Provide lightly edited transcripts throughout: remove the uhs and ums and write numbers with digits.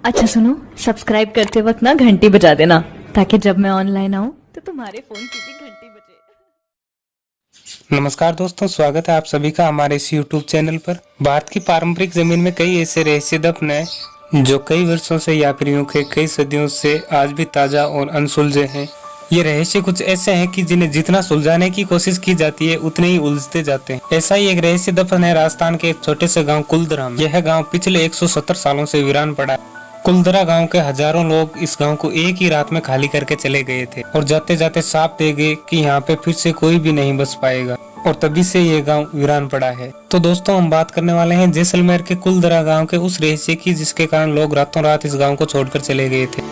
अच्छा सुनो, सब्सक्राइब करते वक्त ना घंटी बजा देना ताकि जब मैं ऑनलाइन आऊँ तो तुम्हारे फोन की भी घंटी बजे। नमस्कार दोस्तों, स्वागत है आप सभी का हमारे इस YouTube चैनल पर। भारत की पारंपरिक जमीन में कई ऐसे रहस्य दफन हैं जो कई वर्षों से या फिर यूं के कई सदियों से आज भी ताजा और अनसुलझे हैं। ये रहस्य कुछ ऐसे हैं कि जिन्हें जितना सुलझाने की कोशिश की जाती है उतने ही उलझते जाते हैं। ऐसा ही एक रहस्य दफन है राजस्थान के एक छोटे से गाँव कुलधरा में। यह गाँव पिछले 170 सालों से वीरान पड़ा है। कुलधरा गांव के हजारों लोग इस गांव को एक ही रात में खाली करके चले गए थे और जाते जाते साफ दे गए कि यहाँ पे फिर से कोई भी नहीं बस पाएगा, और तभी से ये गांव वीरान पड़ा है। तो दोस्तों, हम बात करने वाले हैं जैसलमेर के कुलधरा गांव के उस रहस्य की जिसके कारण लोग रातों रात इस गांव को छोड़कर चले गए थे।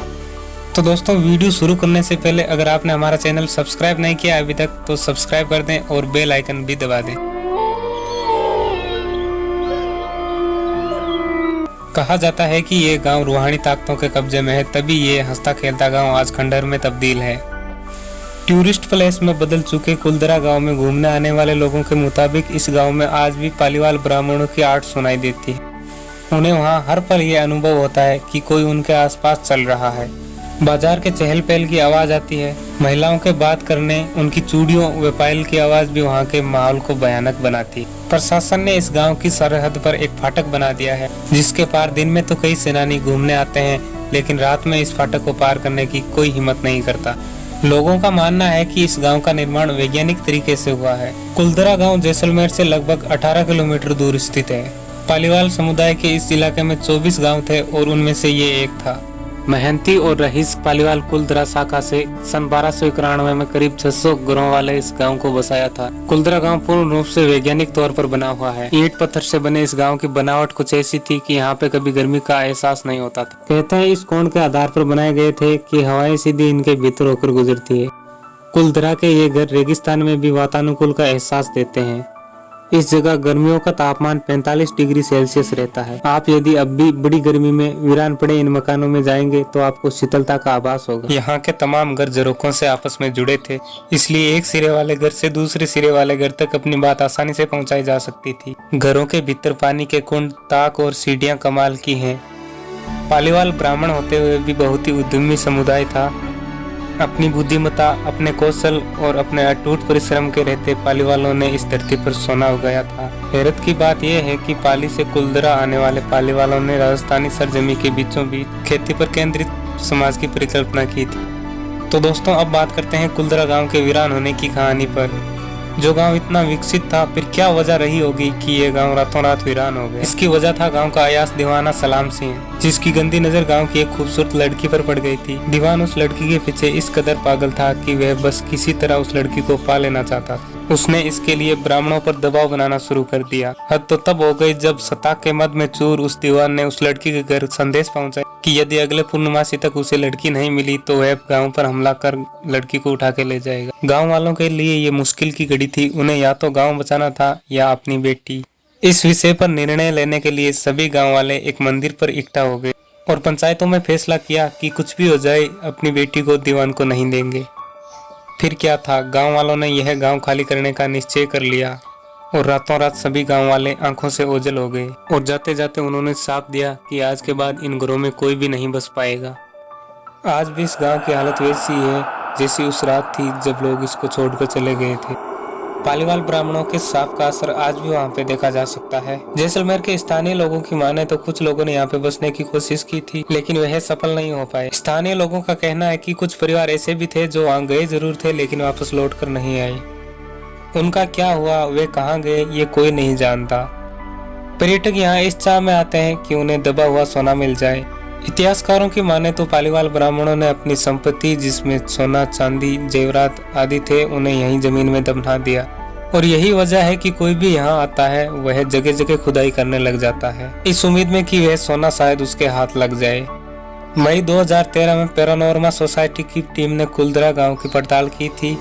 तो दोस्तों, वीडियो शुरू करने से पहले अगर आपने हमारा चैनल सब्सक्राइब नहीं किया अभी तक तो सब्सक्राइब कर दें और बेल आइकन भी दबा दें। कहा जाता है कि ये गांव रूहानी ताकतों के कब्जे में है, तभी ये हंसता खेलता गांव आज खंडहर में तब्दील है। टूरिस्ट प्लेस में बदल चुके कुलधरा गांव में घूमने आने वाले लोगों के मुताबिक इस गांव में आज भी पालीवाल ब्राह्मणों की आर्ट सुनाई देती है। उन्हें वहां हर पल ये अनुभव होता है कि कोई उनके आसपास चल रहा है। बाजार के चहल पहल की आवाज आती है, महिलाओं के बात करने, उनकी चूड़ियों व पायल की आवाज भी वहाँ के माहौल को भयानक बनाती है। प्रशासन ने इस गांव की सरहद पर एक फाटक बना दिया है जिसके पार दिन में तो कई सेनानी घूमने आते हैं, लेकिन रात में इस फाटक को पार करने की कोई हिम्मत नहीं करता। लोगों का मानना है कि इस गांव का निर्माण वैज्ञानिक तरीके से हुआ है। कुलधरा गांव जैसलमेर से लगभग 18 किलोमीटर दूर स्थित है। पालीवाल समुदाय के इस इलाके में 24 गाँव थे और उनमें से ये एक था। मेहनती और रईस पालीवाल कुलधरा शाखा से सन 1291 में करीब 600 घरों वाले इस गांव को बसाया था। कुलधरा गांव पूर्ण रूप से वैज्ञानिक तौर पर बना हुआ है। ईंट पत्थर से बने इस गांव की बनावट कुछ ऐसी थी कि यहाँ पे कभी गर्मी का एहसास नहीं होता था। कहते हैं इस कोण के आधार पर बनाए गए थे कि हवाएं सीधी इनके भीतर होकर गुजरती है। कुलधरा के ये घर रेगिस्तान में भी वातानुकूल का एहसास देते हैं। इस जगह गर्मियों का तापमान 45 डिग्री सेल्सियस रहता है। आप यदि अब भी बड़ी गर्मी में वीरान पड़े इन मकानों में जाएंगे तो आपको शीतलता का आभास होगा। यहाँ के तमाम घर झरोखों से आपस में जुड़े थे, इसलिए एक सिरे वाले घर से दूसरे सिरे वाले घर तक अपनी बात आसानी से पहुंचाई जा सकती थी। घरों के भीतर पानी के कुंड, ताक और सीढ़ियां कमाल की हैं। पालीवाल ब्राह्मण होते हुए भी बहुत ही उद्यमी समुदाय था। अपनी बुद्धिमत्ता, अपने कौशल और अपने अटूट परिश्रम के रहते पालीवालों ने इस धरती पर सोना उगाया था। हैरत की बात यह है कि पाली से कुलधरा आने वाले पालीवालों ने राजस्थानी सरजमी के बीचों बीच खेती पर केंद्रित समाज की परिकल्पना की थी। तो दोस्तों, अब बात करते हैं कुलधरा गांव के वीरान होने की कहानी पर। जो गांव इतना विकसित था, फिर क्या वजह रही होगी कि ये गांव रातों रात वीरान हो गया। इसकी वजह था गांव का अयास दीवाना सलाम सिंह, जिसकी गंदी नजर गांव की एक खूबसूरत लड़की पर पड़ गई थी। दीवान उस लड़की के पीछे इस कदर पागल था कि वह बस किसी तरह उस लड़की को पा लेना चाहता था। उसने इसके लिए ब्राह्मणों पर दबाव बनाना शुरू कर दिया। हद तो तब हो गई जब सताक के मद में चूर उस दीवान ने उस लड़की के घर संदेश पहुंचाया कि यदि अगले पूर्णमासी तक उसे लड़की नहीं मिली तो वह गांव पर हमला कर लड़की को उठा के ले जाएगा। गांव वालों के लिए ये मुश्किल की घड़ी थी। उन्हें या तो गांव बचाना था या अपनी बेटी। इस विषय पर निर्णय लेने के लिए सभी गांव वाले एक मंदिर पर इकट्ठा हो गए और पंचायतों में फैसला किया कि कुछ भी हो जाए अपनी बेटी को दीवान को नहीं देंगे। फिर क्या था, गांव वालों ने यह गांव खाली करने का निश्चय कर लिया और रातों रात सभी गांव वाले आंखों से ओझल हो गए और जाते जाते उन्होंने साफ दिया कि आज के बाद इन घरों में कोई भी नहीं बस पाएगा। आज भी इस गांव की हालत वैसी है जैसी उस रात थी जब लोग इसको छोड़कर चले गए थे। पालीवाल ब्राह्मणों के साफ का असर आज भी वहाँ पे देखा जा सकता है। जैसलमेर के स्थानीय लोगों की माने तो कुछ लोगों ने यहाँ पे बसने की कोशिश की थी, लेकिन वह सफल नहीं हो पाए। स्थानीय लोगों का कहना है कि कुछ परिवार ऐसे भी थे जो वहाँ गए जरूर थे लेकिन वापस लौट कर नहीं आए। उनका क्या हुआ, वे कहाँ गए, ये कोई नहीं जानता। पर्यटक यहाँ इस चाह में आते हैं कि उन्हें दबा हुआ सोना मिल जाए। इतिहासकारों की माने तो पालीवाल ब्राह्मणों ने अपनी संपत्ति जिसमें सोना, चांदी, जेवरात आदि थे उन्हें यहीं जमीन में दफना दिया और यही वजह है कि कोई भी यहाँ आता है वह जगह जगह खुदाई करने लग जाता है, इस उम्मीद में कि वह सोना शायद उसके हाथ लग जाए। मई 2013 में पैरानॉर्मा सोसाइटी की टीम ने कुलधरा गांव की पड़ताल की थी।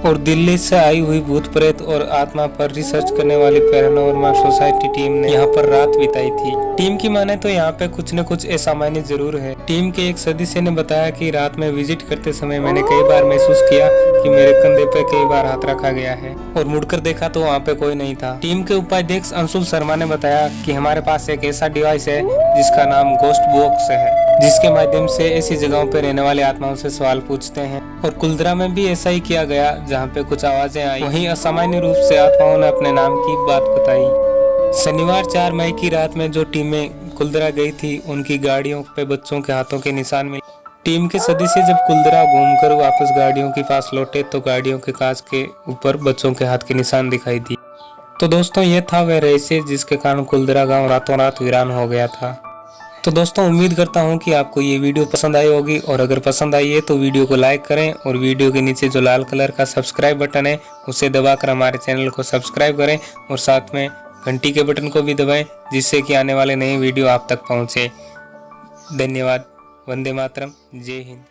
और दिल्ली से आई हुई भूत प्रेत और आत्मा पर रिसर्च करने वाली पैरानॉर्मल सोसाइटी टीम ने यहाँ पर रात बिताई थी। टीम की माने तो यहाँ पे कुछ न कुछ असामान्य जरूर है। टीम के एक सदस्य ने बताया कि रात में विजिट करते समय मैंने कई बार महसूस किया कि मेरे कंधे पे कई बार हाथ रखा गया है और मुड़कर देखा तो वहाँ पे कोई नहीं था। टीम के उपाध्यक्ष अंशुल शर्मा ने बताया कि हमारे पास एक ऐसा डिवाइस है जिसका नाम गोस्ट बॉक्स है, जिसके माध्यम से ऐसी जगहों पर रहने वाली आत्माओं से सवाल पूछते हैं। और कुलदरा में भी ऐसा ही किया गया, जहाँ पे कुछ आवाजें आई, वहीं असामान्य रूप से आत्माओं ने अपने नाम की बात बताई। शनिवार 4 मई की रात में जो टीमें कुलदरा गई थी, उनकी गाड़ियों पे बच्चों के हाथों के निशान मिले। टीम के सदस्य जब कुलदरा घूमकर वापस गाड़ियों के पास लौटे तो गाड़ियों के कांच के ऊपर बच्चों के हाथ के निशान दिखाई दिए। तो दोस्तों, ये था वह रहस्य जिसके कारण कुलदरा गाँव रातों रात वीरान हो गया था। तो दोस्तों, उम्मीद करता हूँ कि आपको ये वीडियो पसंद आई होगी, और अगर पसंद आई है तो वीडियो को लाइक करें और वीडियो के नीचे जो लाल कलर का सब्सक्राइब बटन है उसे दबाकर हमारे चैनल को सब्सक्राइब करें और साथ में घंटी के बटन को भी दबाएं, जिससे कि आने वाले नए वीडियो आप तक पहुँचे। धन्यवाद। वंदे मातरम। जय हिंद।